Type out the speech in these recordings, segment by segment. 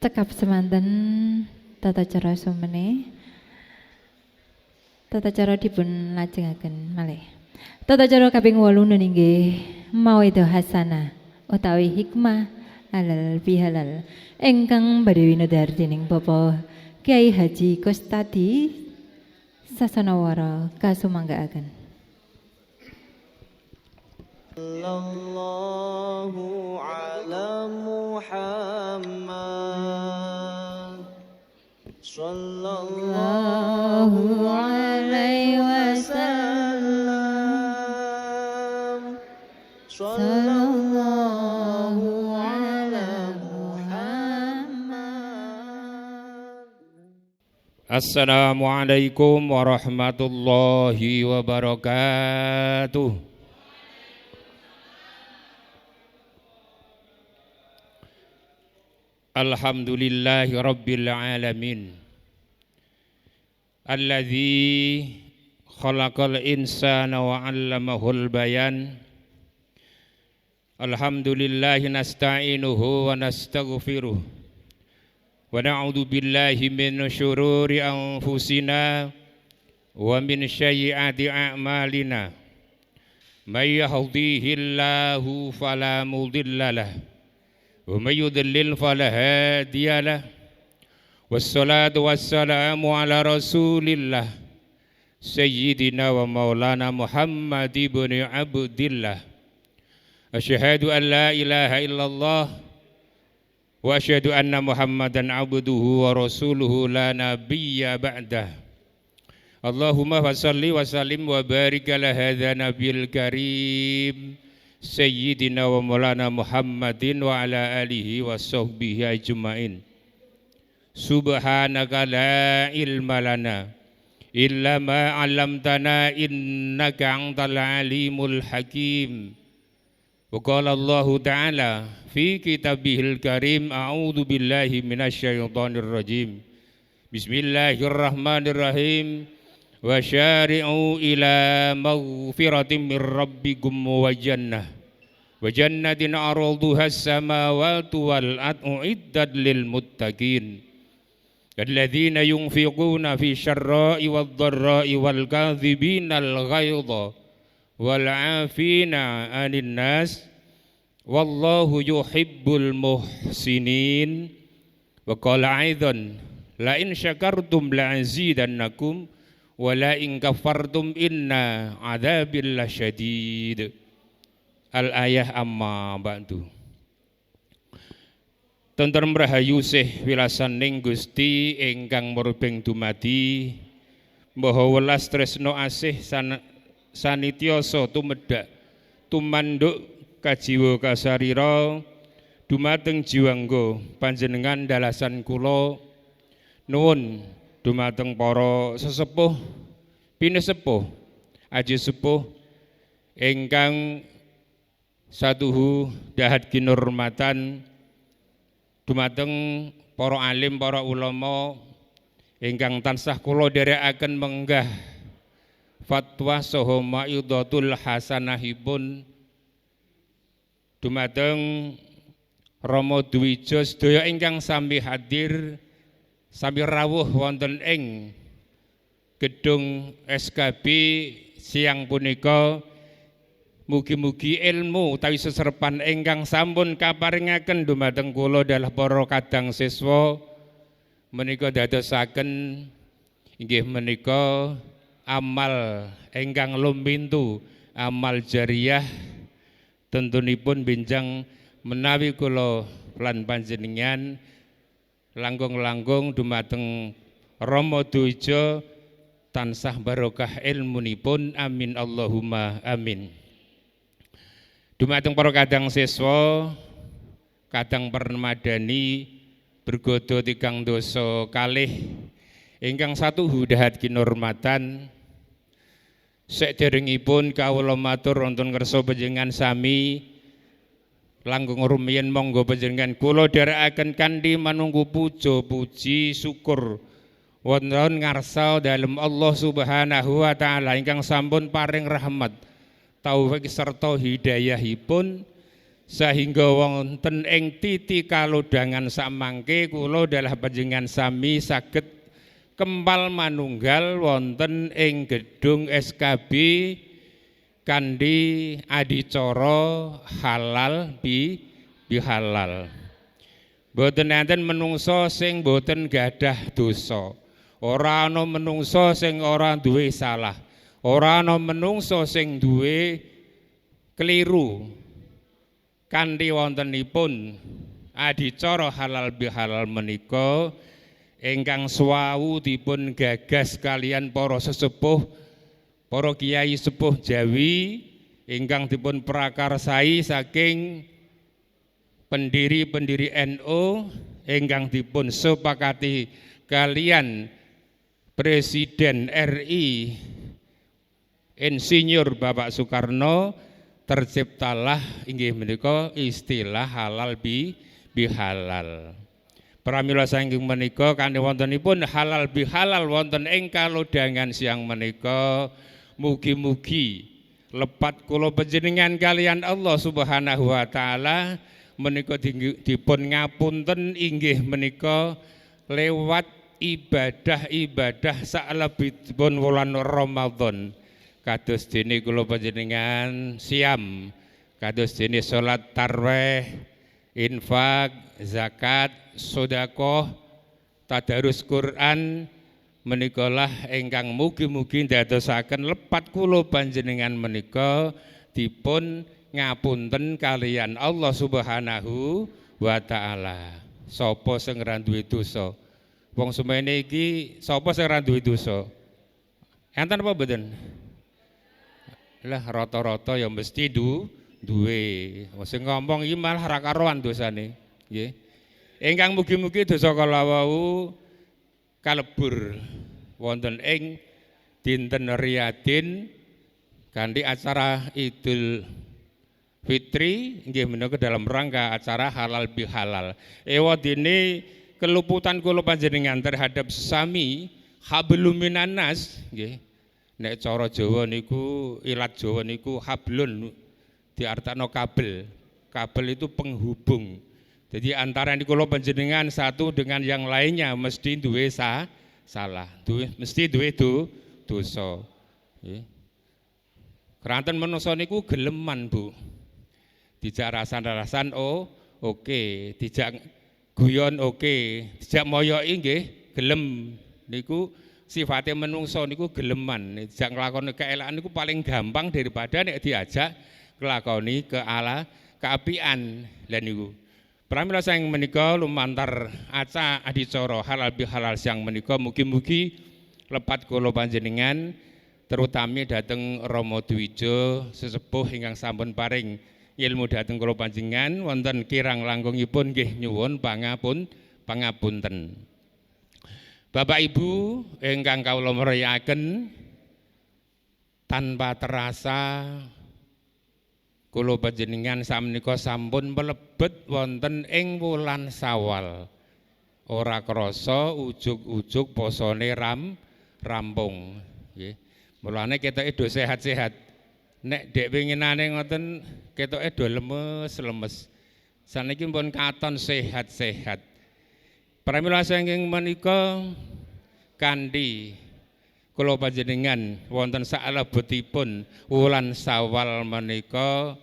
Cekap semanten tata cara sumene. Tata cara dipun lajengaken malih. Tata cara kaping 8 inggih mauidhah hasanah utawi hikmah halal bihalal ingkang badhe winedhar dening Bapak Kyai Haji Kostadi Sasanawara kasumanggaaken. Sallallahu ala Muhammad Sallallahu alaihi wasallam Sallallahu ala Muhammad. Assalamualaikum warahmatullahi wabarakatuh. Alhamdulillahi rabbil alamin. Alladzi khalaqal insana wa 'allamahul bayan. Alhamdulillahi nasta'inuhu wa nastaghfiruh. Wa na'udzu billahi min syururi anfusina wa min sayyiati a'malina. May yahdihillahu fala mudilla lahu wa may yudlil fala hadiya lahu. Wassalatu wassalamu ala Rasulillah Sayyidina wa Maulana Muhammad ibn Abdillah. Asyhadu an la ilaha illallah wa asyhadu anna Muhammadan abduhu wa rasuluhu la nabiyya ba'dah. Allahumma salli wa sallim wa barik ala hadza nabiyil karim Sayyidina wa Maulana Muhammadin wa ala alihi wa sahbihi ajma'in. Subhanaka la ilma lana illa ma 'allamtana innaka antal alimul hakim. Wa qala Allah ta'ala fi kitabihil karim a'udzu billahi minasyaitonir rajim. Bismillahirrahmanirrahim. Wa syari'u ila maghfiratin mir rabbikum wa jannah wa jannatin 'arduha as-samawati wal ardu iddat lil muttaqin alladzina yunfiquna fi syarra'i wad dharra'i wal kadhibina al ghaidha wal 'afina 'anil nas wallahu yuhibbul muhsinin. Wa qala aidan la in syakartum la azidannakum wa la in kafartum inna adzabil lasyadid. Al-ayah amma ba'du. Tentrem rahayu sih wilasaning Gusti ingkang murbeng dumadi, maha welas tresna asih sanityoso tumedhak tumanduk kajiwa kasarira dumateng jiwangga panjenengan dalasan kula nuwun dumateng para sesepuh pinesepuh aji sepuh ingkang satuhu dahat kinurmatan dumateng para alim para ulama ingkang tansah kula dherekaken menggah fatwa saha mauidhatul hasanahipun dumateng Rama Dwija sedaya ingkang sami hadir sami rawuh wonten ing gedung SKB siang punika. Mugi-mugi ilmu utawi seserepan ingkang sampun kaparingaken dumateng kula dalah para kadang siswa menika dadosaken inggih menika amal ingkang lumpintu amal jariyah tentunipun benjang menawi kula lan panjenengan langkung-langkung dumateng Rama Dwija tansah barokah ilmunipun amin Allahumma amin. Dumateng para kadang siswa kadang permadani bergodo tigang dosa kalih ingkang satu hudahat kinurmatan saderengipun kawula matur wonten kersa panjenengan sami langkung rumiyin monggo panjenengan kula dherekaken kanthi manunggu puja puji syukur wonten ngarsa dalem Allah Subhanahu wa taala ingkang sampun paring rahmat taufik serta hidayahipun sehingga wonten ing titi kalodhangan samangke kula dalah panjenengan sami saged kempal manunggal wonten ing gedung SKB kanthi adicara halal bihalal. Boten enten menungso sing boten gadah dosa. Ora ana menungso sing ora duwe salah. Ora ana menungso sing duwe keliru. Kanthi wontenipun adicara halal bihalal menika ingkang swawu dipun gagas kalian para sesepuh, para kiai sepuh Jawi ingkang dipun prakarsai saking pendiri-pendiri NU ingkang dipun sepakati kalian Presiden RI Insinyur Bapak Soekarno, terciptalah inggih menika istilah halal bihalal. Pramila saking menika kanthi wontenipun halal bihalal wonten ing kalodhangan siang menika, mugi-mugi lepat kula panjenengan kalian Allah Subhanahu wa taala menika dipun ngapunten inggih menika lewat ibadah-ibadah salebetipun wulan Ramadan. Kados dene kula panjenengan siam, kados dene salat tarawih, infak, zakat, sedekah, tadarus Quran menikalah ingkang mugi-mugi ndadosaken lepat kula panjenengan menika dipun ngapunten kalian Allah Subhanahu wa taala. Sapa sing ora duwe dosa? Wong semene iki sapa sing ora duwe dosa? Enten apa mboten? Lah rata-rata ya mesti duwe. Sing ngomong iki malah ra karuan dosane, nggih. Ingkang mugi-mugi dosa kala wau kalebur wonten ing dinten Riyadin kanthi acara Idul Fitri nggih menika dalam rangka acara halal bihalal. Ewadene keluputan kula panjenengan terhadap sesami hablum minanas nggih. Nek cara Jawa niku ilat Jawa niku hablun diartakno kabel. Kabel itu penghubung. Jadi antara kula panjenengan satu dengan yang lainnya mesti duwe salah, mesti duwe dosa. Nggih. Keranten menungso niku geleman, Bu. Dijak rasan-rasan oke, dijak guyon oke, dijak moyoki nggih gelem niku sifatnya menungso niku geleman. Dijak nglakoni keelakan niku paling gampang daripada nek diajak nglakoni keapian. Lah niku. Pramila sang menika lumantar adicara halal bihalal siang menika mugi-mugi lepat kula panjenengan terutami dhateng Rama Dwija sesepuh ingkang sampun paring ilmu dhateng kula panjenengan wonten kirang langkungipun nggih nyuwun pangapunten. Bapak Ibu ingkang kawula mulyakaken, tanpa terasa kula panjenengan samenika sampun mlebet wonten ing wulan Syawal. Ora krasa ujug-ujug posone rampung nggih. Mulane ketoke do sehat-sehat. Nek dek winginane ngoten ketoke do lemes-lemes. Saniki pun katon sehat-sehat. Pramila saking menika kanthi kula panjenengan wonten salebetipun wulan Syawal menika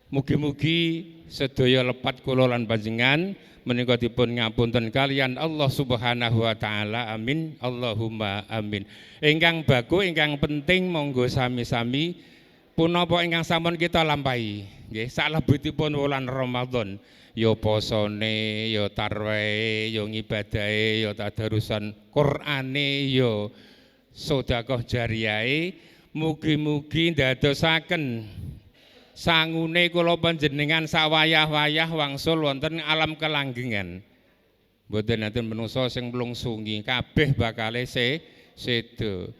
mugi-mugi sedaya lepat kula lan panjenengan menika dipun ngapunten kalian Allah Subhanahu wa taala. Amin. Allahumma amin. Ingkang baku ingkang penting monggo sami-sami punapa ingkang sampun kita lampahi nggih salebetipun wulan Ramadan. Ya posone, ya tarwehe, ya ngibadahe, ya tadarusan Qur'ane, ya sedekah jariyahe, mugi-mugi ndadosaken sangune kula panjenengan sawayah-wayah wangsul wonten alam kelanggengan. Mboten enten menungso sing mlungsungi, kabeh bakale sedo.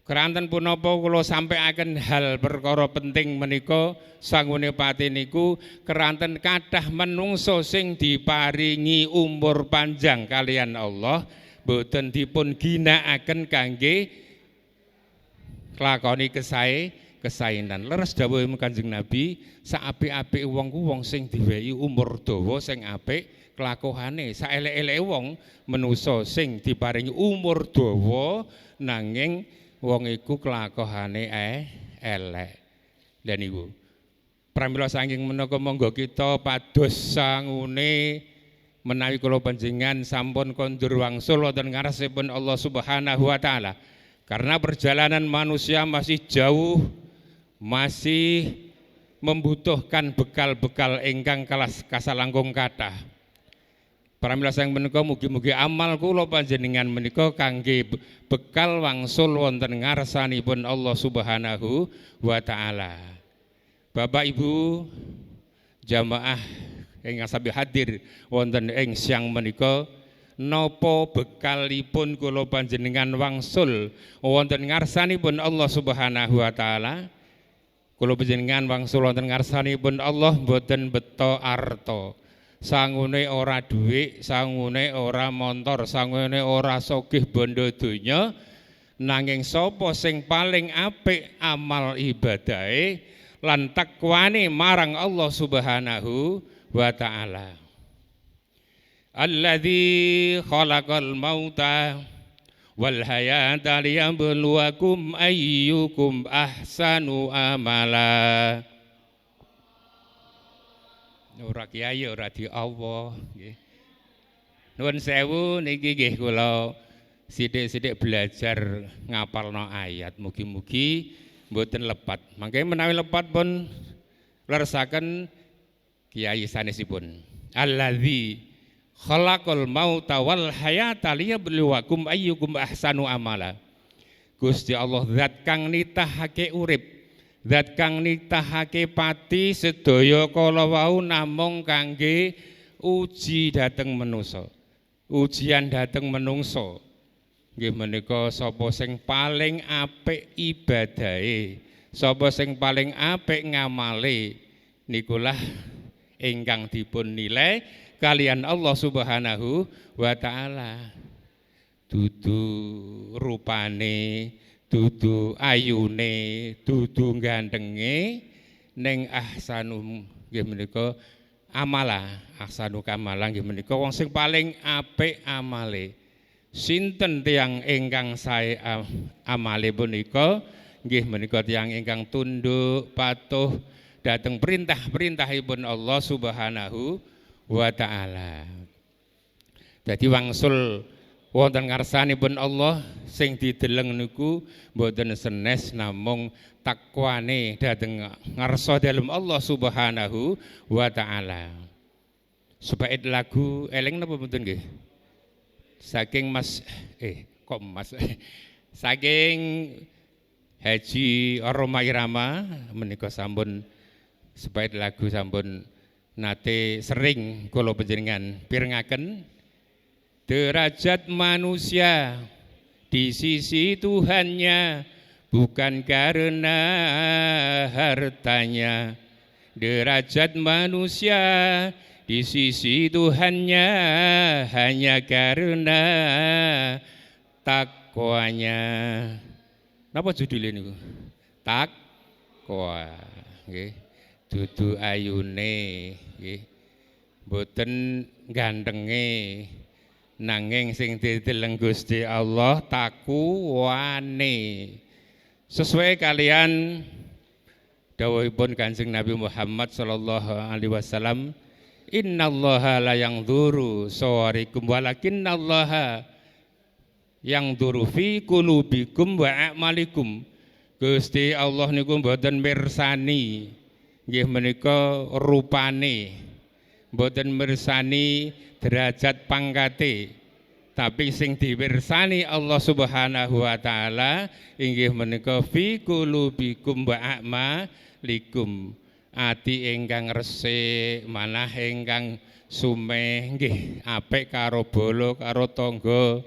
Keranten punapa kula sampaiaken hal perkara penting menika sangune pati niku keranten kathah menungso sing diparingi umur panjang kalian Allah boten dipun ginakaken kangge lakoni kesainan. Leres dawuh Kanjeng Nabi, saapik-apik wong ku wong sing diwehi umur dawa sing apik kelakuane. Saelek-eleke wong manusa sing diparingi umur dawa nanging wong iku kelakuane elek. Lha niku. Pramila saking menika monggo kita pados sangune menawi kula panjenengan sampun kondur wangsul wonten ngarsipun Allah Subhanahu wa taala. Karena perjalanan manusia masih jauh, masih membutuhkan bekal-bekal ingkang kasalangkung kathah. Pramila saking menika mugi-mugi amal kula panjenengan menika kangge bekal wangsul wonten ngarsanipun Allah Subhanahu wa taala. Bapak Ibu jamaah ingkang sami hadir wonten ing siang menika, napa bekalipun kula panjenengan wangsul wonten ngarsanipun Allah Subhanahu wa taala? Kula panjenengan wangsul wonten ngarsanipun Allah mboten beta arta. Sangune ora dhuwit, sangune ora montor, sangune ora sogih bondo donya, nanging sapa sing paling apik amal ibadahe lan takwane marang Allah Subhanahu wa ta'ala. Alladzi khalaqal mauta wal hayata liyabluwakum ayyukum ahsanu amala. Ora kiai ora di Allah nggih. Nuwun sewu niki nggih kula sithik-sithik belajar ngapalno ayat, mugi-mugi mboten lepat. Mangke menawi lepat pun leresaken kiai sanesipun. Alladzi khalaqal mauta wal hayata liyabluwakum ayyukum ahsanu amala. Gusti Allah zat kang nitahake urip, zat kang nitahake pati sedaya kala wau namung kangge uji dhateng manusa. Ujian dhateng manungsa. Nggih menika sapa sing paling apik ibadahe, sapa sing paling apik ngamale nikulah ingkang dipun nilai kalian Allah Subhanahu wa taala. Dudu rupane, dudu ayune, dudu gandenge, ning ahsanu nggih menika amala, ahsanu kamala nggih menika wong sing paling apik amale. Sinten tiyang ingkang sae amale punika nggih menika tiyang ingkang tunduk patuh dhateng perintah-perintahipun Allah Subhanahu wa taala. Dadi wangsul wonten ngarsanipun Allah sing dideleng niku mboten senes namung takwane dhateng ngarsa dalem Allah Subhanahu wa taala. Sebait lagu eling napa mboten nggih? Saking saking Haji Roma Irama menika sampun sebait lagu sampun nate sering kula panjenengan pirengaken. Derajat manusia di sisi Tuhannya bukan karena hartanya. Derajat manusia di sisi Tuhannya hanya karena takwanya. Napa judulnya niku? Takwa. Nggih. Dudu ayune, nggih. Mboten gandenge. Nanging sing dideleng Gusti Allah takwane. Sesuai kalian dawuhipun Kanjeng Nabi Muhammad sallallahu alaihi wasallam, innallaha la yanzuru sawarikum walakinnallaha yanzuru fi qulubikum wa a'malikum. Gusti Allah niku mboten mirsani nggih menika rupane, mboten mirsani derajat pangkate, tapi sing diwirsani Allah Subhanahu wa taala inggih menika fi qulubikum wa a'malikum. Ati ingkang resik, manah ingkang sumeh nggih, apik karo bolo karo tangga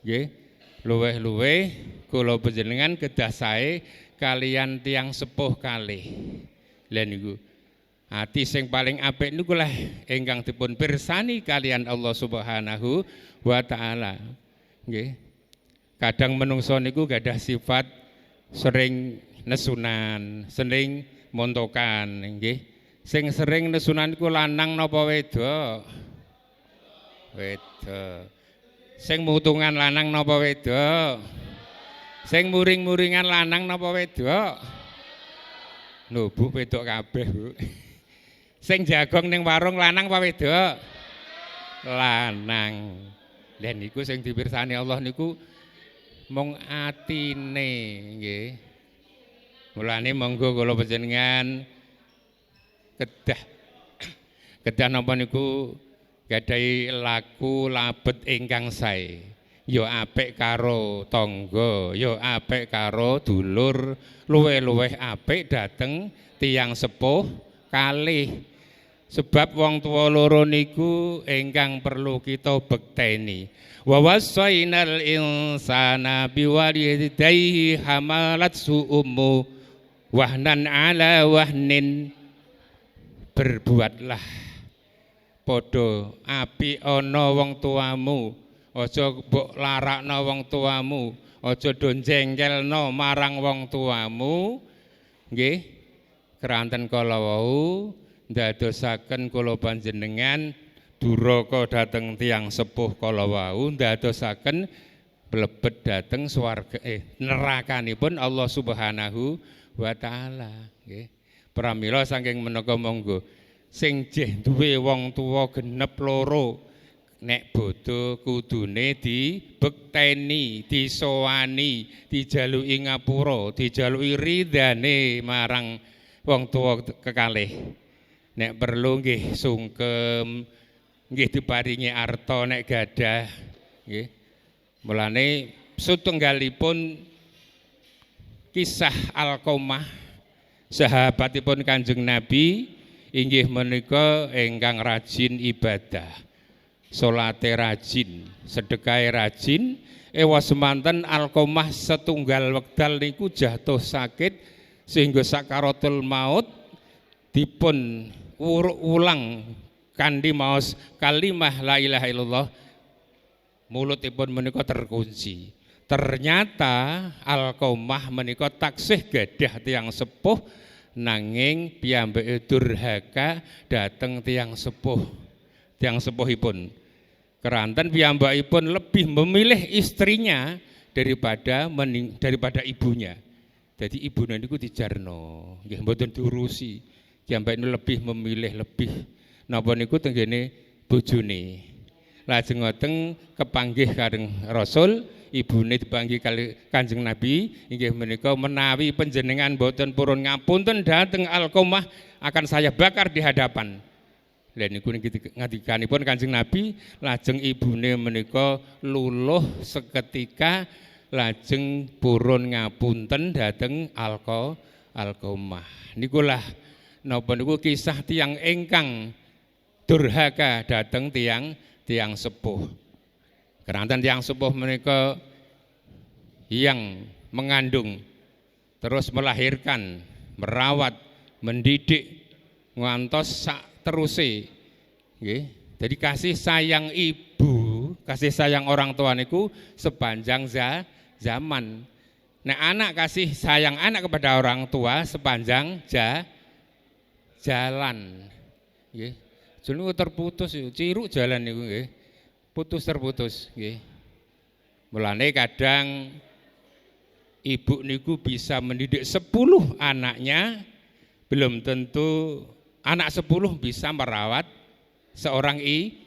nggih. Luweh-luweh kula panjenengan kedah sae kalian tiyang sepuh kalih. Lha niku ati sing paling apik niku lah ingkang dipun pirsani kalian Allah Subhanahu wa taala. Nggih. Kadang menungso niku gadah sifat sering nesunan, sering montokan nggih. Sing sering nesunan iku lanang napa wedok? Wedok. Sing mutungan lanang napa wedok? Sing muring-muringan lanang napa wedok? Lho Bu, wedok kabeh Bu. Sing jagong ning warung lanang apa wedok? Lanang. Lah niku sing dipirsani Allah niku mung atine nggih. Mulane monggo kula panjenengan kedah napa niku gadahi laku labet ingkang sae. Ya apik karo tangga, ya apik karo dulur, luweh-luweh apik dhateng tiyang sepuh kalih. Sebab wong tuwa loro niku ingkang perlu kita bekteni. Wa wasainal insana biwalidayhi hamalat ummu wahnan ala wahnin. Berbuatlah padha apik ana wong tuamu. Aja mbok larakno wong tuamu, aja do jengkelno marang wong tuamu. Nggih. Keranten kala wau ndadosaken kula panjenengan duraka dhateng tiyang sepuh kala wau, ndadosaken mlebet dhateng swarga nerakanipun Allah Subhanahu wa taala, nggih. Pramila saking menika monggo sing jeh duwe wong tuwa genep loro nek bodho kudune dibekteni, disowani, dijaluki ngapura, dijaluki ridane marang wong tuwa kekalih. Nek perlu nggih sungkem, nggih diparingi arta nek gadah, nggih. Mulane setunggalipun kisah Alqamah sahabatipun Kanjeng Nabi inggih menika ingkang rajin ibadah. Salate rajin, sedekahe rajin, ewa semanten Alqamah setunggal wekdal niku jatuh sakit sehingga sakaratul maut dipun ulang kanthi maos kalimah la ilaha illallah, mulutipun menika terkunci. Ternyata Alqamah menika taksih gadah tiyang sepuh nanging piyambake durhaka dhateng tiyang sepuhipun. Keranten piyambakipun lebih memilih istrinya daripada ibunya. Jadi ibunya niku dijarno, nggih mboten diurusi. Piyambakipun lebih memilih napa niku tenggene bojone. Lajeng ngoten kepanggih kareng Rasul, ibune dipanggih kali Kanjeng Nabi inggih menika menawi panjenengan boten purun ngapunten dhateng Alqamah akan saya bakar di hadapan. Lha niku ngendikanipun Kanjeng Nabi, lajeng ibune menika luluh seketika lajeng purun ngapunten dhateng Alqamah. Nikulah napa niku kisah tiyang ingkang durhaka dhateng tiyang sepuh. Keranten tiyang sepuh menika yang mengandung terus melahirkan, merawat, mendidik ngantos sak teruse, nggih. Jadi kasih sayang ibu, kasih sayang orang tua niku sepanjang zaman. Nah, anak kasih sayang anak kepada orang tua sepanjang jalan, nggih. Jenenge terputus, ciruk jalan niku nggih. Terputus, nggih. Mulane kadang ibu niku bisa mendidik 10 anaknya, belum tentu anak 10 bisa merawat seorang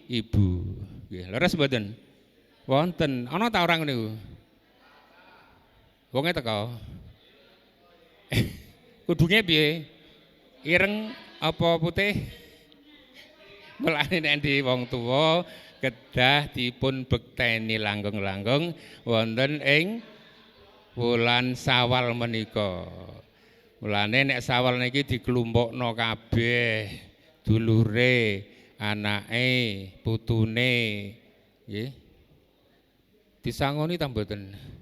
ibu. Nggih, leres mboten? Wonten, ana ta orang niku? Wonge teko. Kudunge piye? Ireng apa putih? Mulane nek di wong tuwa kedah dipun bekteni langgeng-langgeng wonten ing wulan Sawal menika. Mulane nek Sawal niki dikelompokno kabeh dulure, anake, putune, nggih. Disangoni ta mboten?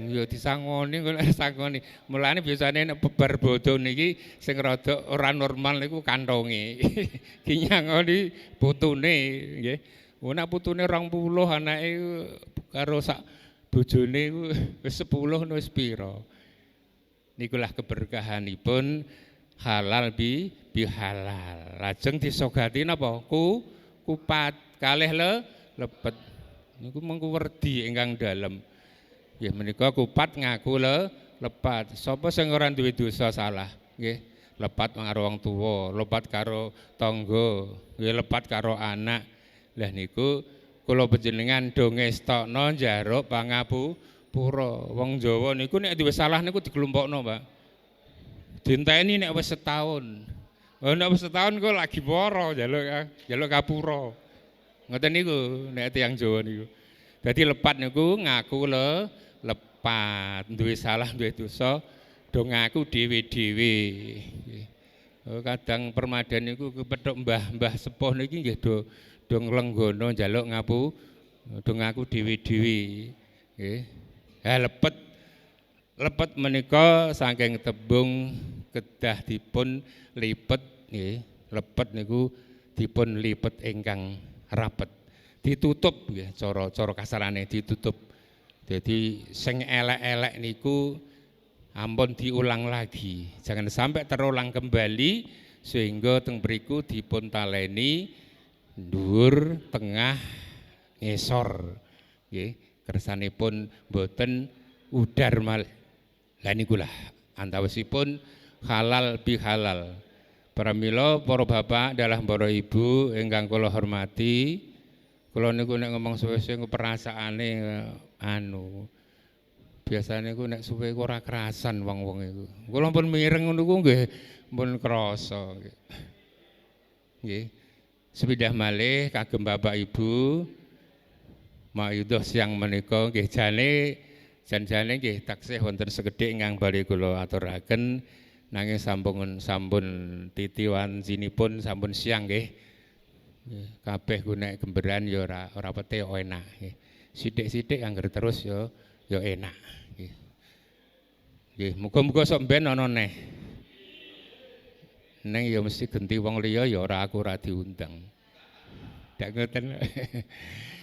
Ya disangoni kok sangoni. Mulane biasane nek bebar bodho niki sing rada ora normal niku kantonge. Dinyangoni putune, nggih. Nek putune 20 anake karo sak bojone wis 10 wis pira. nikulah keberkahanipun halal bi halal. Lajeng disogati napa? Kupat kalih lepet. Niku mengku werdi ingkang dalem. Nggih menika kupat ngaku lepat. Sapa sing ora duwe dosa salah? Nggih, lepat karo wong tuwa, lepat karo tangga, nggih lepat karo anak. Lah niku kula panjenengan do ngestokno njaruk pangapura. Wong Jawa niku nek duwe salah niku dikelompokno, Pak. Dinteni nek wis setahun. Oh nek wis setahun kok lagi para njaluk kapura. Ngoten niku nek tiyang Jawa niku. Dadi lepat niku ngaku lepat, duwe salah, duwe dosa, do ngaku dhewe-dhewe. Oh, kadang permadani niku kepethuk mbah-mbah sepuh niki nggih do nglenggono njaluk do ngaku dhewe-dhewe. Nggih. Ha lepet menika saking tembung kedah dipun lipet nggih. Lepet niku dipun lipet ingkang rapet. Ditutup nggih cara kasarane ditutup. Jadi sing elek-elek niku ampun diulang lagi. Jangan sampai terulang kembali sehingga teng mriku dipun taleni dhuwur, tengah, ngisor. Nggih, kersanipun boten udar malih. Lah nikulah antawisipun halal bihalal. Pramila para bapak dalah para ibu ingkang kula hormati, kula niku nek ngomong suwe-suwe perasaane biasane ku nek suwe ora kerasan wong-wong iku. Kula pun mireng ngono ku nggih pun krasa. Nggih. Sepidah malih kagem Bapak Ibu mayudha siang menika nggih jane nggih taksih wonten sekedhik ingkang badhe kula aturaken nanging sampun titi wancinipun sampun siang nggih. Kabeh ku nek gemberan ya ora pete enak nggih. Sithik-sithik angger terus ya enak nggih. Nggih, muga-muga sok ben ana neh. Neng ya mesti genti wong liya ya aku ora diundang. Dak ngoten.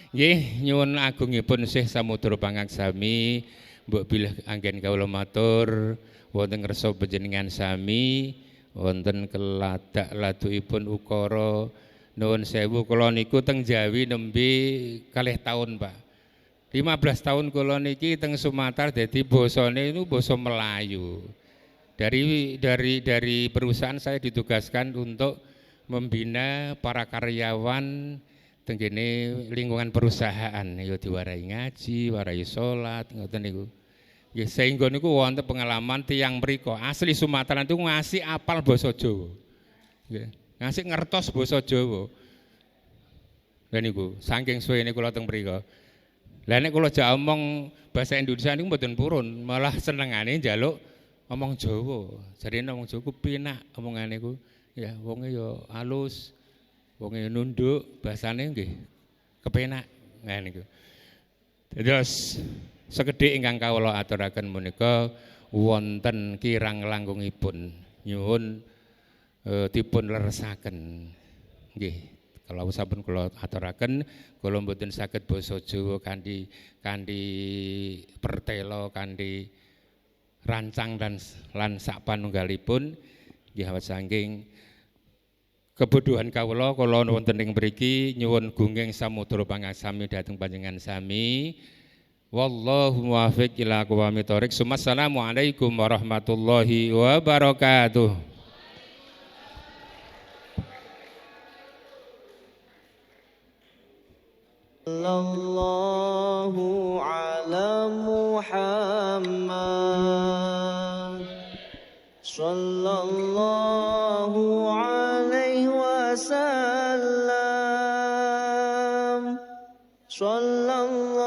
Nggih, nyuwun agungipun Syekh Samudra Pangaksami, mbok bilih anggen kawula matur wonten ngersa panjenengan sami, wonten keladak laduipun ukara. Nuwun sewu kula niku teng Jawi nembe kalih taun, Pak. 15 tahun kula niki teng Sumatera dadi basane niku basa Melayu. Dari perusahaan saya ditugaskan untuk membina para karyawan tenggene lingkungan perusahaan ya diwarai ngaji, warai salat ngoten niku. Nggih sehingga niku wonten pengalaman tiyang mriko asli Sumatera itu ngasih apal basa Jawa. Nggih, ngasih ngertos basa Jawa. Lha niku saking suwene kula teng mriko. Lah nek kula jak omong bahasa Indonesia niku mboten purun, malah senengane njaluk omong Jawa. Jarine omong Jawa ku penak omongane ku. Ya wonge ya halus, wonge nunduk, bahasane nggih kepenak. Nah niku. Terus sekedhik ingkang kawula aturaken menika wonten kirang langkungipun nyuwun dipun leresaken. Nggih. Kalau sampun kula aturaken, kula mboten saged basa Jawa kanthi pertelo, kanthi rancang lan sapanunggalipun nggih saking kebodohan kawula wonten ing mriki nyuwun gungging Samudra Pangaksami dhateng panjenengan sami. Wallahu muwaffiq ila aqwamit thoriq. Assalamualaikum warahmatullahi wabarakatuh. Sallallahu ala Muhammad Sallallahu alaihi wasallam Sallallahu